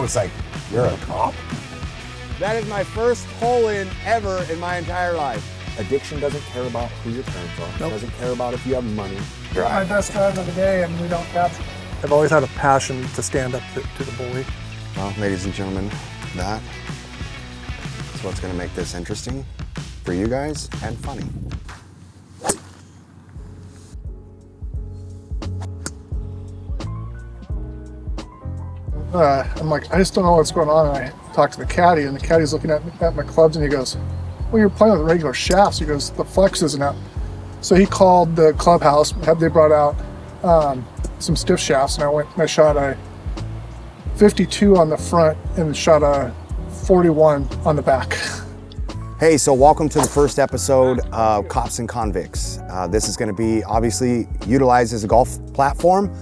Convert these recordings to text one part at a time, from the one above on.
was like, you're a cop? That is my first hole-in ever in my entire life. Addiction doesn't care about who your parents are. Nope. Doesn't care about if you have money. My best friend of the day, and we don't capture. I've always had a passion to stand up to the bully. Well, ladies and gentlemen, that is what's going to make this interesting for you guys and funny. I'm like, I just don't know what's going on. And I talk to the caddy, and the caddy's looking at my clubs, and he goes, well, you're playing with regular shafts. He goes, the flex isn't out. So he called the clubhouse, they brought out some stiff shafts, and I went and I shot a 52 on the front and shot a 41 on the back. Hey, so welcome to the first episode of Cops and Convicts. This is going to be obviously utilized as a golf platform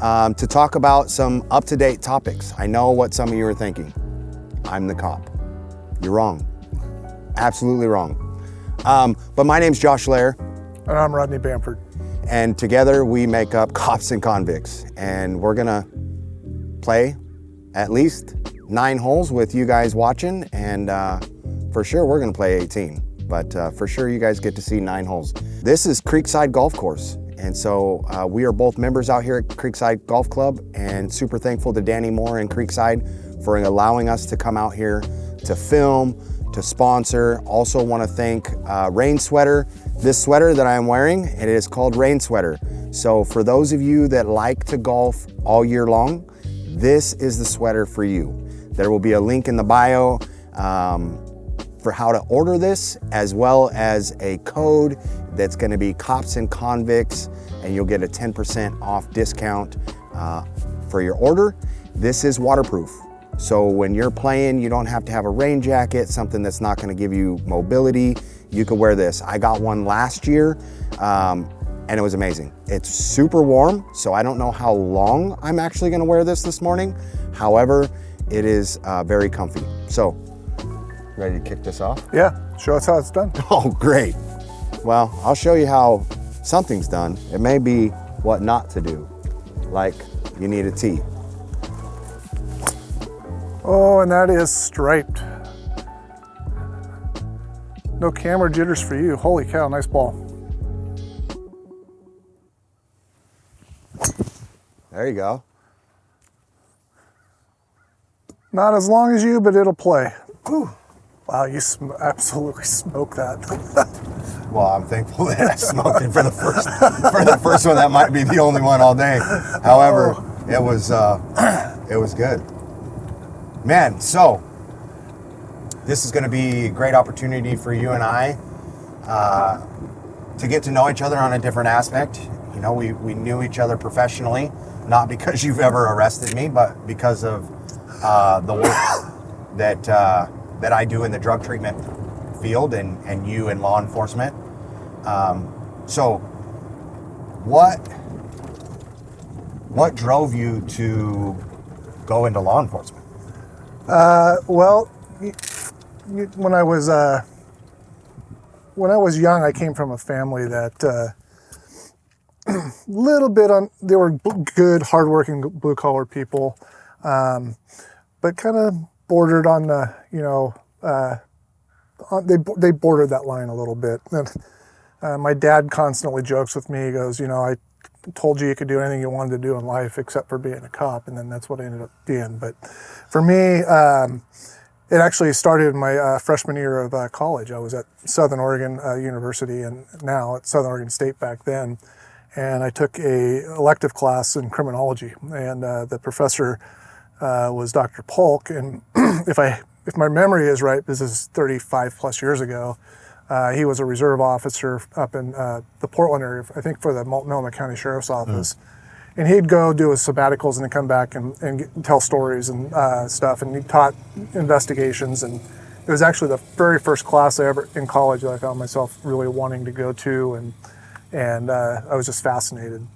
to talk about some up-to-date topics. I know what some of you are thinking. I'm the cop. You're wrong. Absolutely wrong. But my name's Josh Lair. And I'm Rodney Bamford. And together we make up Cops and Convicts. And we're gonna play at least 9 holes with you guys watching. And for sure we're gonna play 18. But for sure you guys get to see 9 holes. This is Creekside Golf Course. And so we are both members out here at Creekside Golf Club, and super thankful to Danny Moore and Creekside for allowing us to come out here to film, to sponsor. Also want to thank Rain Sweater. This sweater that I'm wearing, it is called Rain Sweater. So for those of you that like to golf all year long, this is the sweater for you. There will be a link in the bio for how to order this, as well as a code that's going to be Cops and Convicts, and you'll get a 10% off discount for your order. This is waterproof. So when you're playing, you don't have to have a rain jacket, something that's not going to give you mobility. You can wear this. I got one last year and it was amazing. It's super warm, so I don't know how long I'm actually going to wear this morning. However, it is very comfy. So, ready to kick this off? Yeah, show us how it's done. Oh, great. Well, I'll show you how something's done. It may be what not to do, like you need a tee. Oh, and that is striped. No camera jitters for you. Holy cow, nice ball. There you go. Not as long as you, but it'll play. Whew. Wow, you absolutely smoked that. Well, I'm thankful that I smoked it for the first one. That might be the only one all day. However, it was good. Man, so this is going to be a great opportunity for you and I to get to know each other on a different aspect. You know, we knew each other professionally, not because you've ever arrested me, but because of the work that I do in the drug treatment field and you in law enforcement. So what drove you to go into law enforcement? Well, when I was young, I came from a family that they were good, hardworking, blue collar people, but kind of bordered on the, they bordered that line a little bit. And my dad constantly jokes with me. He goes, I told you could do anything you wanted to do in life except for being a cop, and then that's what I ended up being. But for me, it actually started in my freshman year of college. I was at Southern Oregon University, and now at Southern Oregon State back then, and I took a elective class in criminology, and the professor was Dr. Polk, and if my memory is right, this is 35 plus years ago, he was a reserve officer up in the Portland area, I think for the Multnomah County Sheriff's Office. And he'd go do his sabbaticals and then come back and tell stories and stuff. And he taught investigations. And it was actually the very first class I ever in college that I found myself really wanting to go to. And I was just fascinated.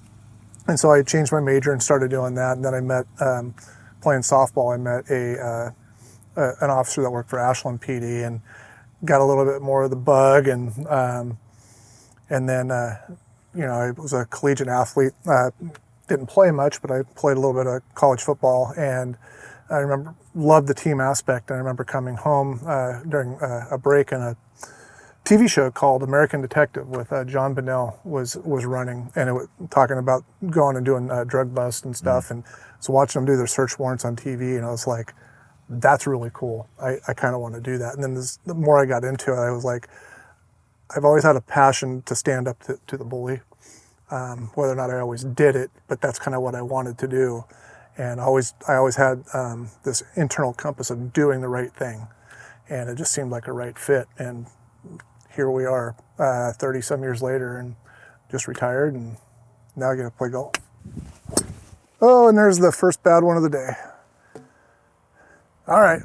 And so I changed my major and started doing that. And then I met, playing softball, I met an officer that worked for Ashland PD and got a little bit more of the bug. And then, I was a collegiate athlete. Didn't play much, but I played a little bit of college football, and I remember, loved the team aspect. I remember coming home during a break, and a TV show called American Detective with John Bonnell was running, and it was talking about going and doing drug busts and stuff. And so watching them do their search warrants on TV, and I was like, that's really cool. I kind of want to do that. And then the more I got into it, I was like, I've always had a passion to stand up to the bully, whether or not I always did it, but that's kind of what I wanted to do. And I always had this internal compass of doing the right thing, and it just seemed like a right fit. And here we are, 30 some years later, and just retired, and now I get to play golf. Oh, and there's the first bad one of the day. All right.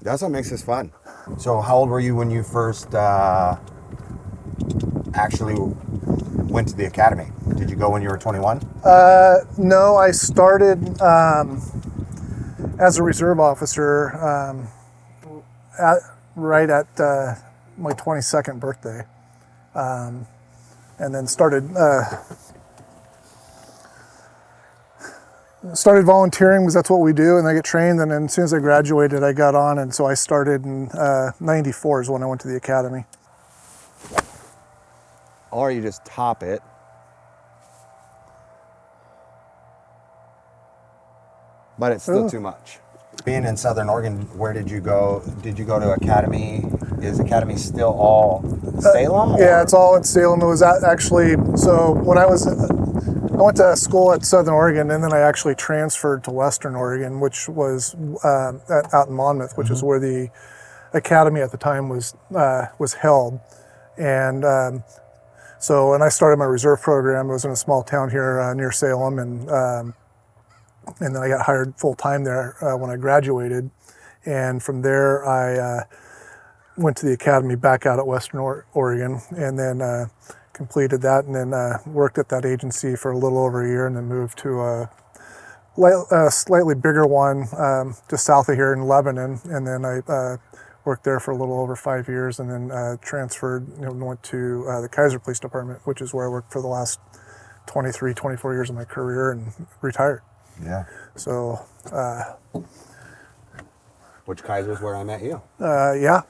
That's what makes this fun. So how old were you when you first actually went to the academy? Did you go when you were 21? No, I started as a reserve officer right at my 22nd birthday, and then started volunteering, because that's what we do, and I get trained. And then as soon as I graduated, I got on, and so I started in '94 is when I went to the academy. Or you just top it. But it's still too much. Being in Southern Oregon, where did you go? Did you go to Academy? Is Academy still all Salem? Yeah, it's all in Salem. It was actually, so when I went to school at Southern Oregon, and then I actually transferred to Western Oregon, which was out in Monmouth, which is where the academy at the time was held. And so when I started my reserve program, it was in a small town here near Salem, and then I got hired full-time there when I graduated. And from there, I went to the academy back out at Western Oregon, and then completed that, and then worked at that agency for a little over a year, and then moved to a slightly bigger one just south of here in Lebanon. And then I worked there for a little over 5 years, and then transferred, and went to the Kaiser Police Department, which is where I worked for the last 23, 24 years of my career, and retired. Yeah. So, which Kaiser's where I met you? yeah.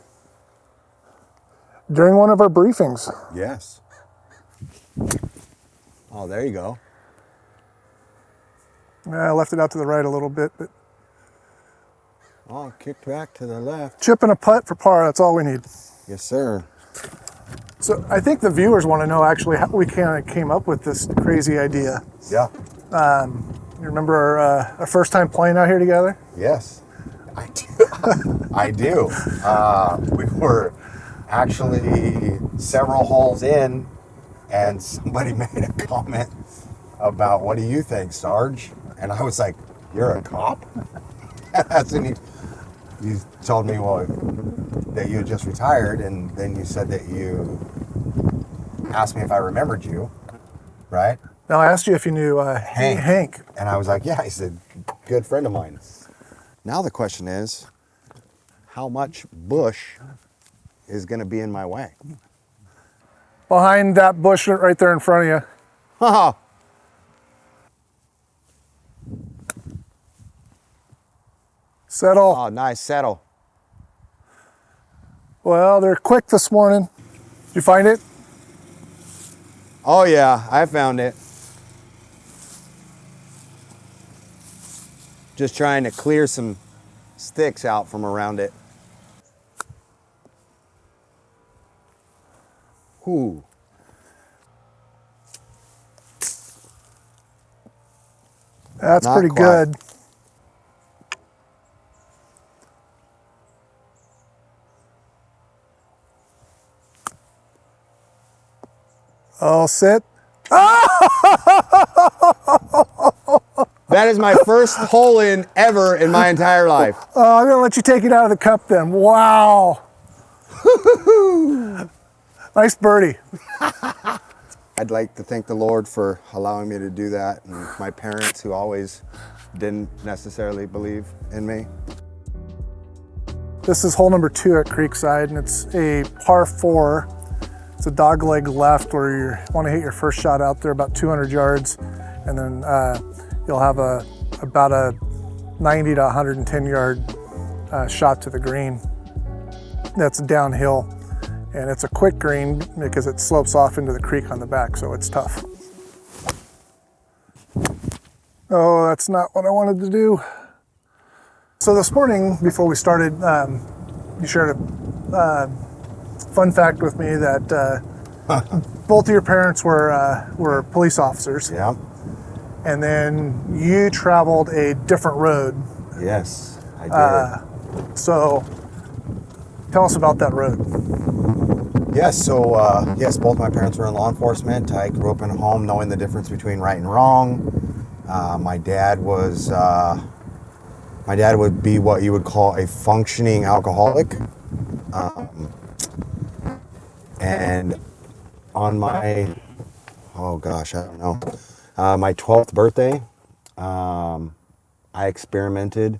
During one of our briefings. Yes. Oh, there you go. I left it out to the right a little bit, but. Oh, kicked back to the left. Chip and a putt for par, that's all we need. Yes, sir. So I think the viewers want to know actually how we kind of came up with this crazy idea. Yeah. You remember our first time playing out here together? Yes, I do. I do. We were actually several holes in, and somebody made a comment about, "What do you think, Sarge?" And I was like, "You're a cop?" That's when you told me, well, that you had just retired, and then you said that you asked me if I remembered you, right? Now, I asked you if you knew Hank. And I was like, yeah, he's a good friend of mine. Now the question is, how much bush is going to be in my way? Behind that bush right there in front of you. Oh, Settle. oh, nice settle. Well, they're quick this morning. Did you find it? Oh yeah, I found it. Just trying to clear some sticks out from around it. Ooh. That's Not pretty quite. good. Oh, sit. That is my first hole in ever in my entire life. Oh, I'm going to let you take it out of the cup then. Wow. Nice birdie. I'd like to thank the Lord for allowing me to do that, and my parents who always didn't necessarily believe in me. This is hole number 2 at Creekside, and it's a par 4. It's a dog leg left where you want to hit your first shot out there about 200 yards, and then you'll have about a 90 to 110 yard shot to the green. That's downhill, and it's a quick green because it slopes off into the creek on the back, so it's tough. Oh, that's not what I wanted to do. So this morning, before we started, you shared a fun fact with me that both of your parents were police officers. Yeah. And then you traveled a different road. Yes, I did. So tell us about that road. Yes, so yes, both my parents were in law enforcement. I grew up in a home knowing the difference between right and wrong. My dad would be what you would call a functioning alcoholic. And on my, oh gosh, I don't know, my 12th birthday, I experimented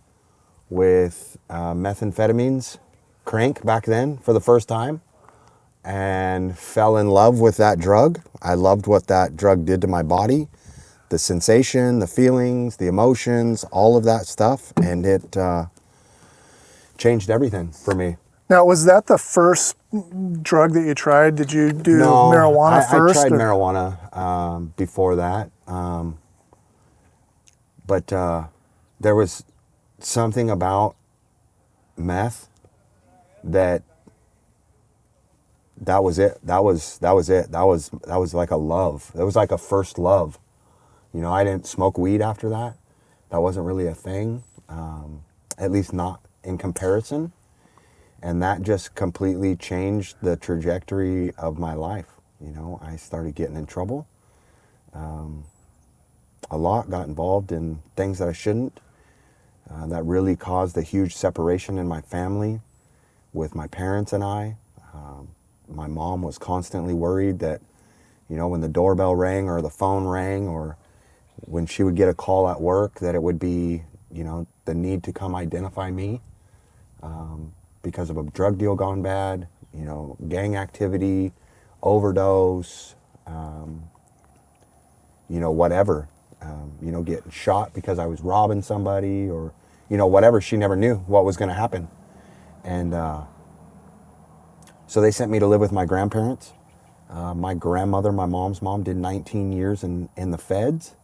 with methamphetamines, crank back then for the first time, and fell in love with that drug. I loved what that drug did to my body, the sensation, the feelings, the emotions, all of that stuff, and it changed everything for me. Now, was that the first drug that you tried? Did you do marijuana first? I tried marijuana before that, but there was something about meth that was it. That was it. That was like a love. It was like a first love. You know, I didn't smoke weed after that. That wasn't really a thing, at least not in comparison. And that just completely changed the trajectory of my life. You know, I started getting in trouble a lot, got involved in things that I shouldn't. That really caused a huge separation in my family with my parents and I. My mom was constantly worried that, you know, when the doorbell rang or the phone rang or when she would get a call at work, that it would be, you know, the need to come identify me because of a drug deal gone bad, you know, gang activity, overdose, you know, whatever, you know, getting shot because I was robbing somebody or, you know, whatever. She never knew what was going to happen. And so they sent me to live with my grandparents. My grandmother, my mom's mom, did 19 years in the feds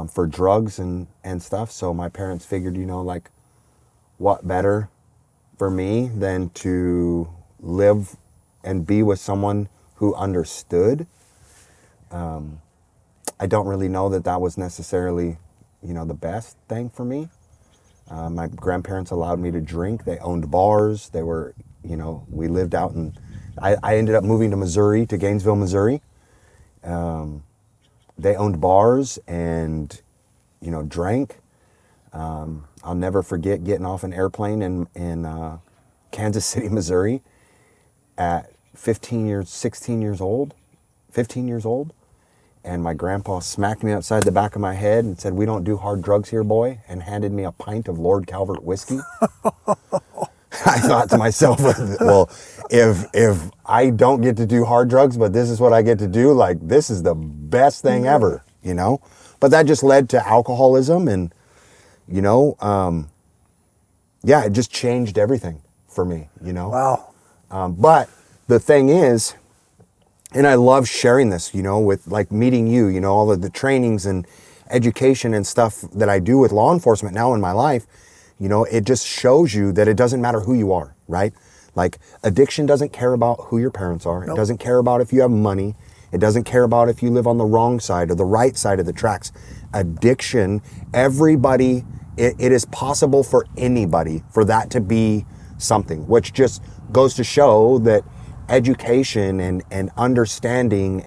for drugs and stuff. So my parents figured, you know, like, what better for me than to live and be with someone who understood. I don't really know that was necessarily, you know, the best thing for me. My grandparents allowed me to drink. They owned bars. They were, you know, we lived out in, I ended up moving to Missouri, to Gainesville, Missouri. They owned bars and, you know, drank. I'll never forget getting off an airplane in Kansas City, Missouri at 15 years old. And my grandpa smacked me upside the back of my head and said, "We don't do hard drugs here, boy," and handed me a pint of Lord Calvert whiskey. I thought to myself, well, if I don't get to do hard drugs, but this is what I get to do, like, this is the best thing ever, you know? But that just led to alcoholism and, you know, yeah, it just changed everything for me, you know? Wow. But the thing is, and I love sharing this, you know, with like meeting you, you know, all of the trainings and education and stuff that I do with law enforcement now in my life, you know, it just shows you that it doesn't matter who you are, right? Like, addiction doesn't care about who your parents are. Nope. It doesn't care about if you have money. It doesn't care about if you live on the wrong side or the right side of the tracks. Addiction, everybody, it is possible for anybody for that to be something, which just goes to show that education and understanding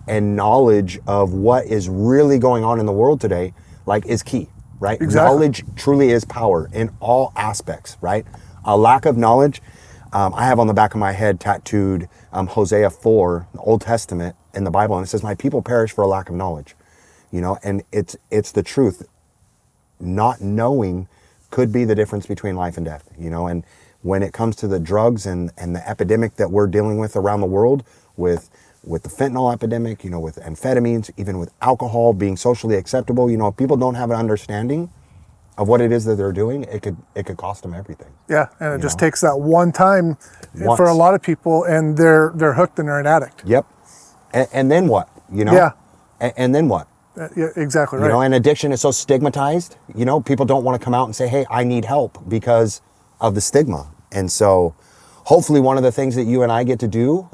and knowledge of what is really going on in the world today, like, is key, right? Exactly. Knowledge truly is power in all aspects, right? A lack of knowledge, I have on the back of my head tattooed Hosea 4, the Old Testament in the Bible, and it says, "My people perish for a lack of knowledge," you know, and it's the truth. Not knowing could be the difference between life and death, you know, and when it comes to the drugs and the epidemic that we're dealing with around the world with the fentanyl epidemic, you know, with amphetamines, even with alcohol being socially acceptable, you know, people don't have an understanding of what it is that they're doing, it could cost them everything. Yeah, and it just takes that one time for a lot of people, and they're hooked and they're an addict. Yep. And then what? You know? Yeah. And then what? Yeah, exactly right. You know, and addiction is so stigmatized. You know, people don't want to come out and say, hey, I need help because of the stigma. And so hopefully one of the things that you and I get to do,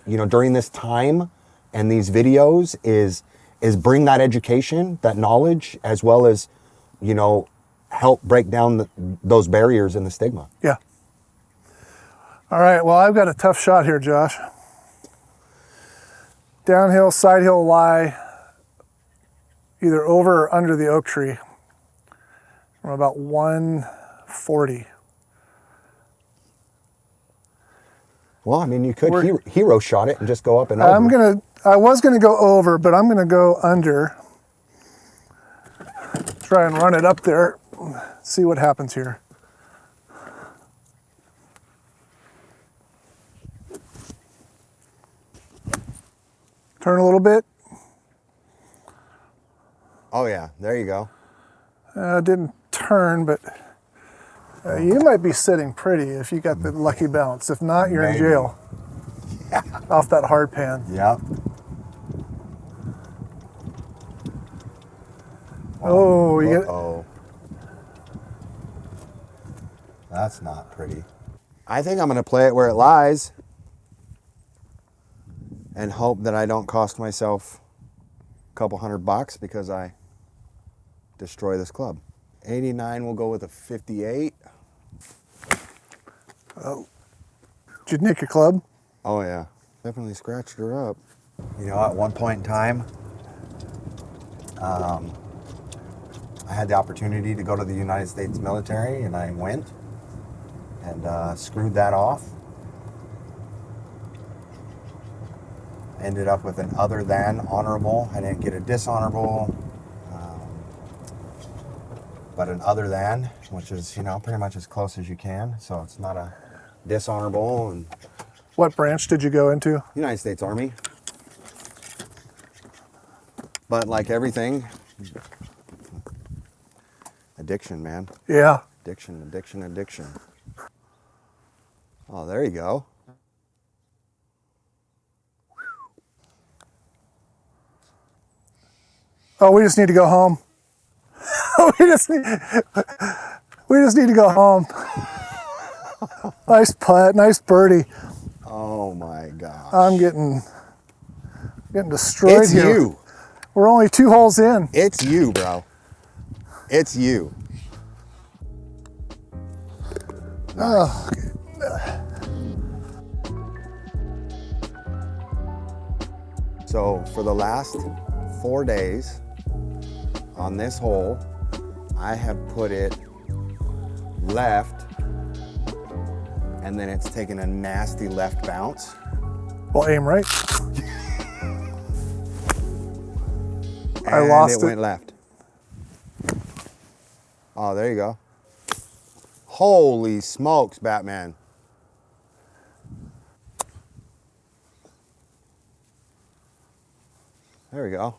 you know, during this time and these videos is bring that education, that knowledge, as well as, you know, help break down those barriers and the stigma. Yeah. All right, well, I've got a tough shot here, Josh. Downhill, side hill lie, either over or under the oak tree from about 140. Well, I mean, you could hero shot it and just go up and over. I was gonna go over, but I'm gonna go under. Try and run it up there. See what happens here. Turn a little bit. Oh yeah, there you go. Didn't turn, but you might be sitting pretty if you got the lucky bounce. If not, you're in jail. Yeah. Off that hard pan. Yep. Oh, you get. Oh. That's not pretty. I think I'm going to play it where it lies and hope that I don't cost myself a couple $100 because I destroy this club. 89 will go with a 58. Oh. Did you nick your club? Oh yeah, definitely scratched her up. You know, at one point in time, I had the opportunity to go to the United States military, and I went and screwed that off. Ended up with an other than honorable. I didn't get a dishonorable, but an other than, which is, you know, pretty much as close as you can. So it's not a dishonorable. And what branch did you go into? United States Army. But like everything, addiction, man. Yeah. Addiction. Oh, there you go. Oh, we just need to go home. we just need to go home. Nice putt, nice birdie. Oh my gosh. I'm getting destroyed it's here. You. We're only 2 holes in. It's you, bro. It's you. Nice. Oh. So for the last 4 days on this hole, I have put it left, and then it's taken a nasty left bounce. Well, aim right. And I lost it went left. Oh, there you go. Holy smokes, Batman. There we go.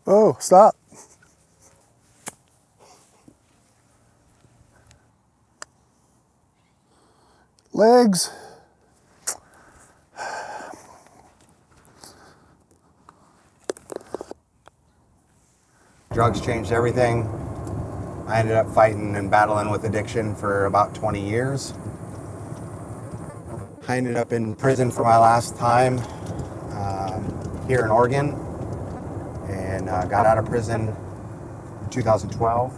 Oh, stop. Legs. Drugs changed everything. I ended up fighting and battling with addiction for about 20 years. I ended up in prison for my last time here in Oregon, and got out of prison in 2012.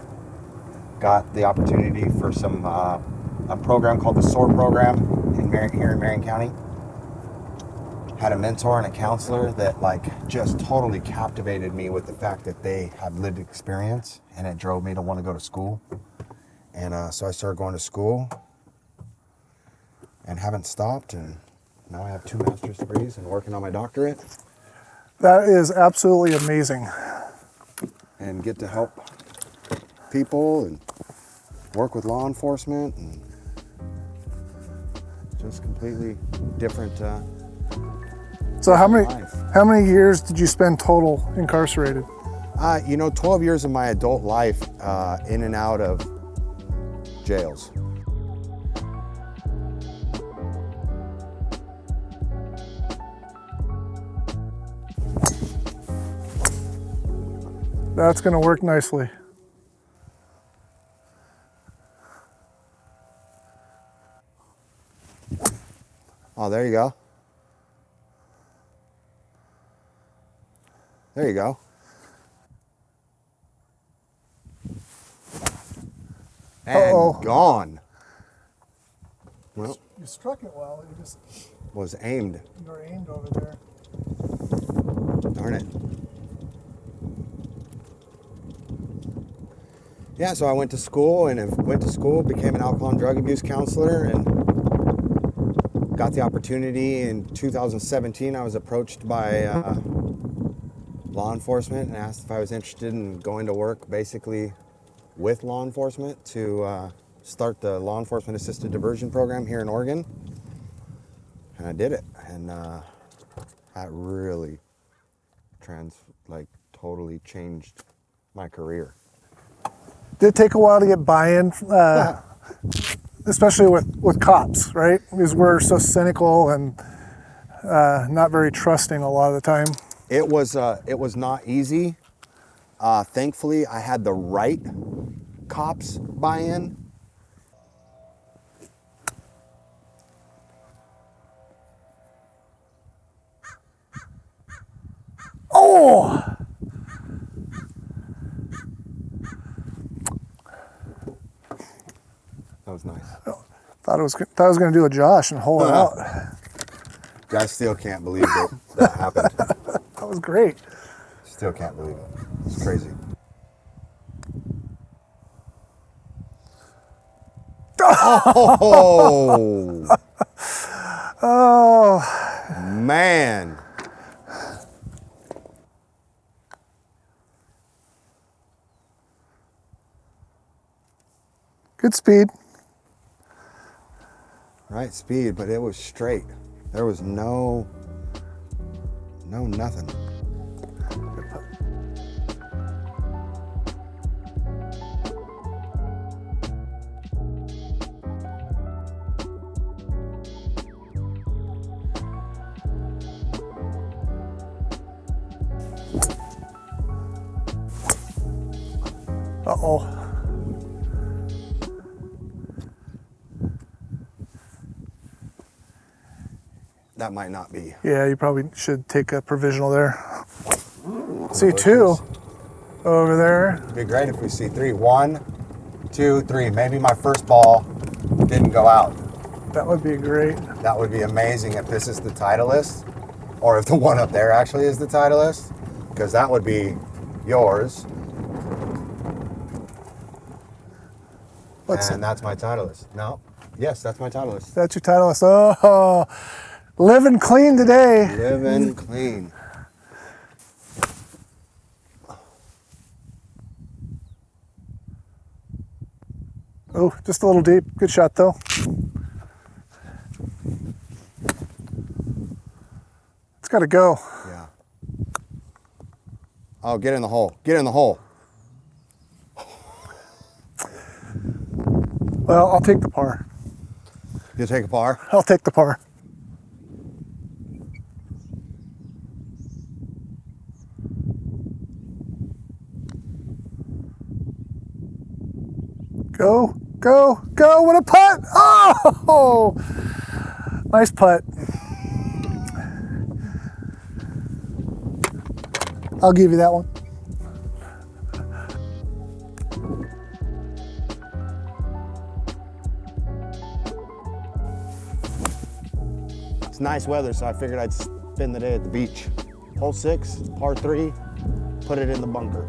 Got the opportunity for some a program called the SOAR program here in Marion County. Had a mentor and a counselor that just totally captivated me with the fact that they had lived experience, and it drove me to want to go to school. And so I started going to school and haven't stopped, and now I have 2 master's degrees and working on my doctorate. That is absolutely amazing. And get to help people and work with law enforcement, and just completely different. So how many years did you spend total incarcerated? 12 years of my adult life in and out of jails. That's going to work nicely. Oh, there you go. There you go. And gone. Well, you struck it well. You just was aimed. you were aimed over there. Darn it. Yeah, so I went to school became an alcohol and drug abuse counselor, and got the opportunity in 2017. I was approached by law enforcement and asked if I was interested in going to work basically with law enforcement to start the law enforcement assisted diversion program here in Oregon. And I did it. And that really totally changed my career. Did it take a while to get buy-in, especially with cops, right? Because we're so cynical and not very trusting a lot of the time. It was not easy. Thankfully, I had the right cops buy-in. Oh! That was nice. Thought I was going to do a Josh and hold it out. I still can't believe that happened. That was great. Still can't believe it. It's crazy. Oh! Oh! Man! Good speed. Right speed, but it was straight. There was no nothing. Uh-oh. That might not be. Yeah, you probably should take a provisional there. See two over there. It'd be great if we see three. 1, 2, 3. Maybe my first ball didn't go out. That would be great. That would be amazing if this is the Titleist, or if the one up there actually is the Titleist, because that would be yours. And that's my Titleist. No. Yes, that's my Titleist. That's your Titleist. Oh, living clean today. Living clean. Oh, just a little deep. Good shot, though. It's got to go. Yeah. Oh, get in the hole. Get in the hole. Well, I'll take the par. You take a par? I'll take the par. Go, go, go. What a putt. Oh, nice putt. I'll give you that one. It's nice weather, so I figured I'd spend the day at the beach. Hole 6, par 3, put it in the bunker.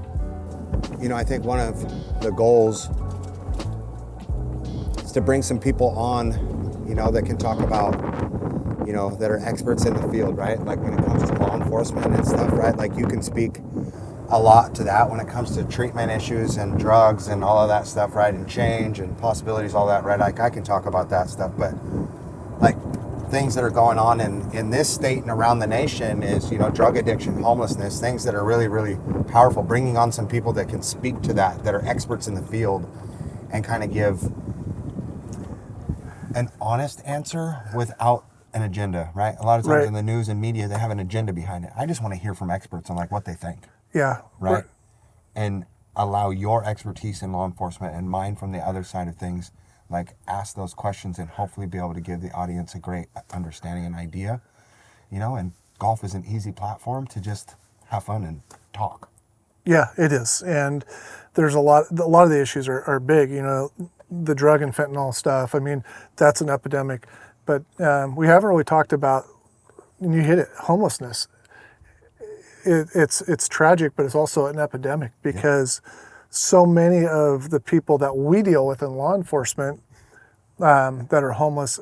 You know, I think one of the goals is to bring some people on, you know, that can talk about, you know, that are experts in the field, right? Like when it comes to law enforcement and stuff, right? Like you can speak a lot to that when it comes to treatment issues and drugs and all of that stuff, right? And change and possibilities, all that, right? Like I can talk about that stuff, but like things that are going on in this state and around the nation is, you know, drug addiction, homelessness, things that are really, really powerful. Bringing on some people that can speak to that are experts in the field and kind of give an honest answer without an agenda, right? A lot of times in the news and media, they have an agenda behind it. I just want to hear from experts on like what they think. Yeah. Right? And allow your expertise in law enforcement and mine from the other side of things, like ask those questions and hopefully be able to give the audience a great understanding and idea, you know, and golf is an easy platform to just have fun and talk. Yeah, it is. And there's a lot of the issues are big, you know, the drug and fentanyl stuff. I mean, that's an epidemic. But we haven't really talked about, and you hit it, homelessness. It's tragic, but it's also an epidemic because so many of the people that we deal with in law enforcement that are homeless,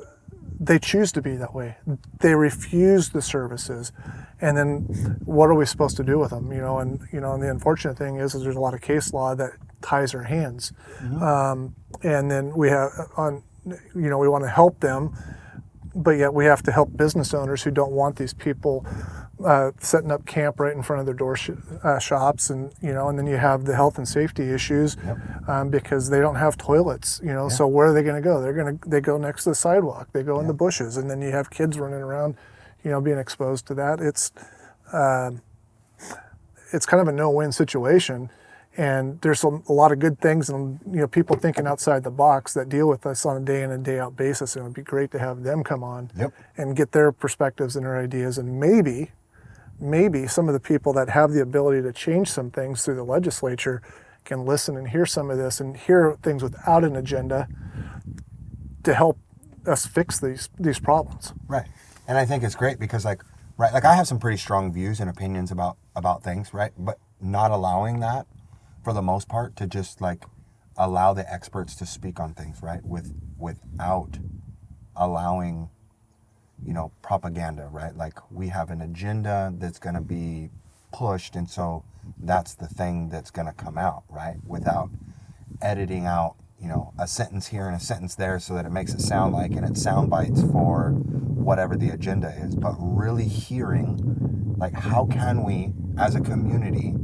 they choose to be that way. They refuse the services. And then what are we supposed to do with them? And the unfortunate thing is there's a lot of case law that ties our hands. Mm-hmm. And then we want to help them, but yet we have to help business owners who don't want these people setting up camp right in front of their door shops, and then you have the health and safety issues because they don't have toilets. So where are they going to go? They go next to the sidewalk. They go in the bushes, and then you have kids running around, being exposed to that. It's kind of a no-win situation. And there's a lot of good things and people thinking outside the box that deal with us on a day in and day out basis. And it would be great to have them come on and get their perspectives and their ideas. And maybe some of the people that have the ability to change some things through the legislature can listen and hear some of this and hear things without an agenda to help us fix these problems. Right. And I think it's great because I have some pretty strong views and opinions about things, right? But not allowing that, for the most part, to just allow the experts to speak on things, right? Without allowing, propaganda, right? Like we have an agenda that's going to be pushed, and so that's the thing that's going to come out, right? Without editing out, a sentence here and a sentence there so that it makes it sound like, and it's sound bites for whatever the agenda is, but really hearing, how can we, as a community,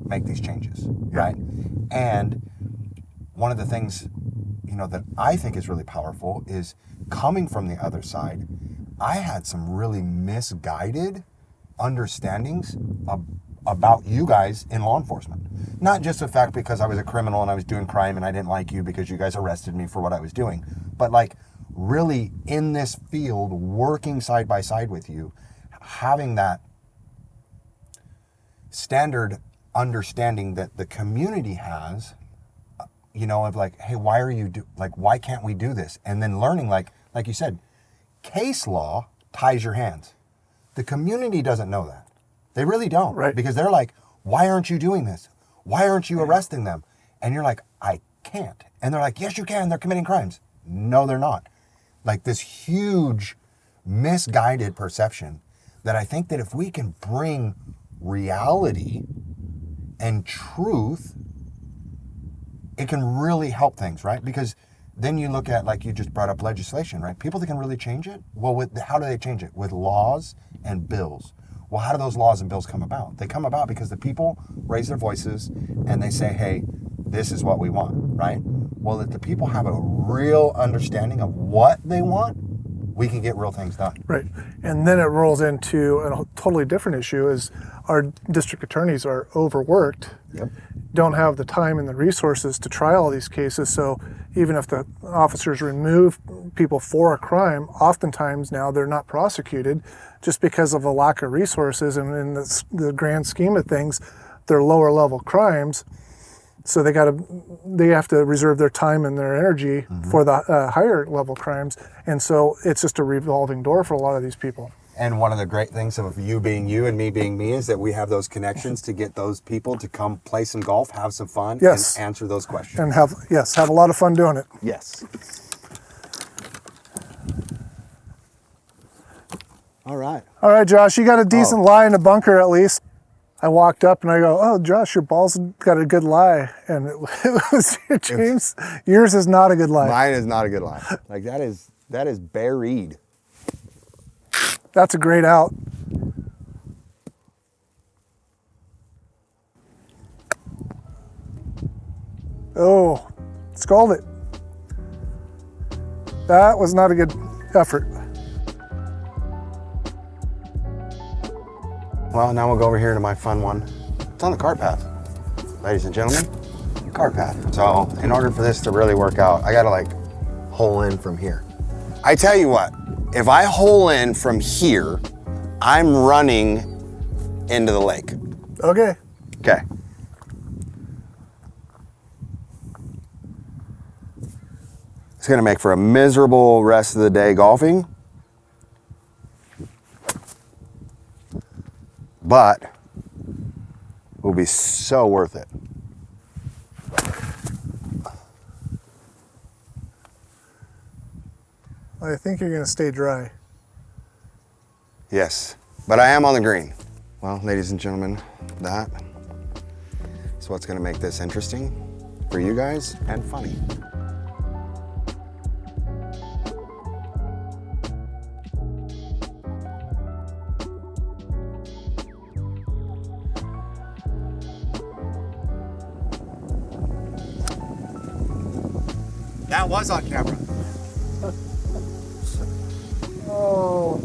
make these changes, right? And one of the things, that I think is really powerful is coming from the other side. I had some really misguided understandings about you guys in law enforcement. Not just the fact because I was a criminal and I was doing crime and I didn't like you because you guys arrested me for what I was doing, but really in this field, working side by side with you, having that standard understanding that the community has, of hey, why can't we do this? And then learning, like you said, case law ties your hands. The community doesn't know that. They really don't. Right. Because they're why aren't you doing this? Why aren't you arresting them? And you're I can't. And they're yes, you can. They're committing crimes. No, they're not. This huge misguided perception that I think that if we can bring reality and truth, it can really help things, right? Because then you look at, you just brought up legislation, right? People that can really change it. Well, how do they change it? With laws and bills. Well, how do those laws and bills come about? They come about because the people raise their voices and they say, hey, this is what we want, right? Well, if the people have a real understanding of what they want, we can get real things done. Right. And then it rolls into a totally different issue is our district attorneys are overworked, don't have the time and the resources to try all these cases. So even if the officers remove people for a crime, oftentimes now they're not prosecuted just because of a lack of resources. And in the grand scheme of things, they're lower level crimes. So they have to reserve their time and their energy for the higher level crimes. And so it's just a revolving door for a lot of these people. And one of the great things of you being you and me being me is that we have those connections to get those people to come play some golf, have some fun, and answer those questions. And have a lot of fun doing it. Yes. All right. All right, Josh, you got a decent lie in the bunker at least. I walked up and I go, oh, Josh, your ball's got a good lie. And it was James, yours is not a good lie. Mine is not a good lie. That is buried. That's a great out. Oh, scald it. That was not a good effort. Well, now we'll go over here to my fun one. It's on the cart path, ladies and gentlemen, cart path. So in order for this to really work out, I gotta like hole in from here. I tell you what, if I hole in from here, I'm running into the lake. Okay. Okay. It's gonna make for a miserable rest of the day golfing, but will be so worth it. I think you're gonna stay dry. Yes, but I am on the green. Well, ladies and gentlemen, that is what's gonna make this interesting for you guys and funny. That was on camera. Oh.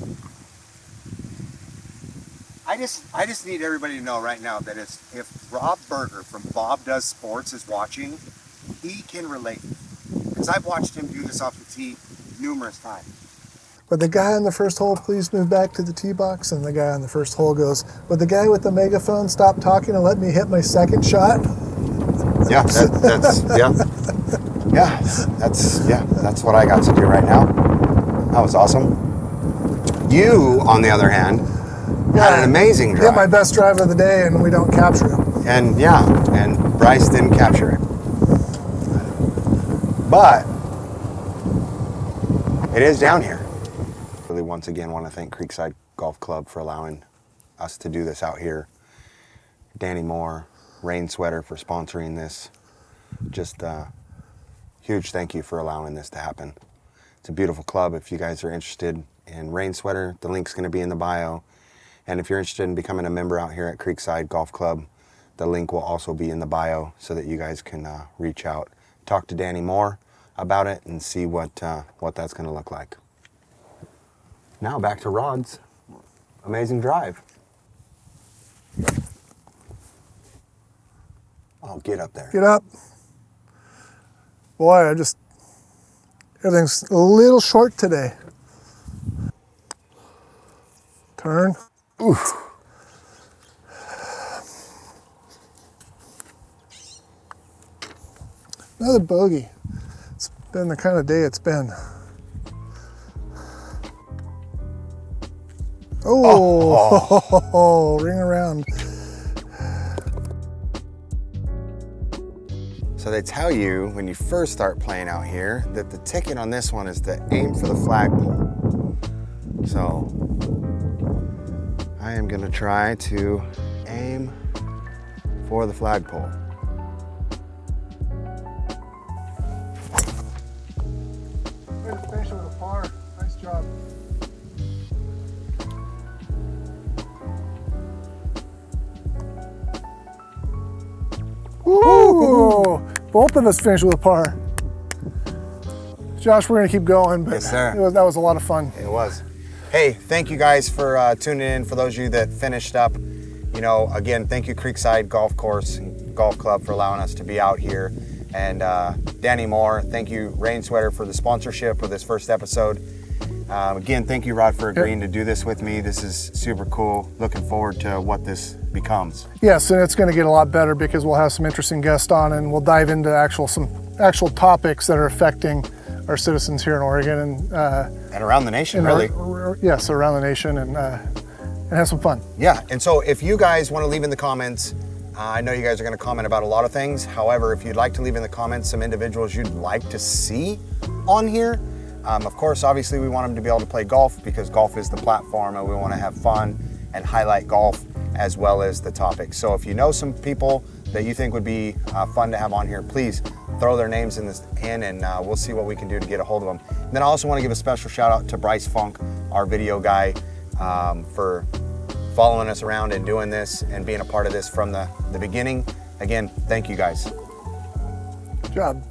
I just need everybody to know right now that if Rob Berger from Bob Does Sports is watching, he can relate. Because I've watched him do this off the tee numerous times. Would the guy on the first hole please move back to the tee box? And the guy on the first hole goes, would the guy with the megaphone stop talking and let me hit my second shot? Yeah, that's what I got to do right now. That was awesome. You, on the other hand, had an amazing drive. Yeah, my best drive of the day, and we don't capture it. And Bryce didn't capture it. But it is down here. Really, once again, want to thank Creekside Golf Club for allowing us to do this out here. Danny Moore, Rain Sweater for sponsoring this. Just huge thank you for allowing this to happen. It's a beautiful club. If you guys are interested in Rain Sweater, the link's going to be in the bio. And if you're interested in becoming a member out here at Creekside Golf Club, the link will also be in the bio so that you guys can reach out, talk to Danny Moore about it, and see what that's going to look like. Now back to Rod's amazing drive. Oh, get up there. Get up. Boy, everything's a little short today. Turn. Oof. Another bogey. It's been the kind of day it's been. Oh. Ring around. So they tell you when you first start playing out here that the ticket on this one is to aim for the flagpole. So I am gonna try to aim for the flagpole. Finish with a par. Nice job. Woo! Both of us finished with a par. Josh, we're gonna keep going, but Yes, sir. that was a lot of fun. It was. Hey, thank you guys for tuning in. For those of you that finished up, you know, again, thank you Creekside Golf Course and Golf Club for allowing us to be out here. And Danny Moore, thank you Rain Sweater for the sponsorship for this first episode. Again, thank you Rod for agreeing to do this with me. This is super cool. Looking forward to what this becomes. Yes, and it's going to get a lot better because we'll have some interesting guests on, and we'll dive into some actual topics that are affecting our citizens here in Oregon and around the nation, really. Yes, around the nation, and have some fun. Yeah, and so if you guys want to leave in the comments, I know you guys are going to comment about a lot of things. However, if you'd like to leave in the comments some individuals you'd like to see on here, of course, obviously we want them to be able to play golf because golf is the platform and we want to have fun and highlight golf as well as the topic. So if you know some people that you think would be fun to have on here, please throw their names in and we'll see what we can do to get a hold of them. And then I also want to give a special shout out to Bryce Funk, our video guy. for following us around and doing this and being a part of this from the beginning. Again, thank you guys. Good job.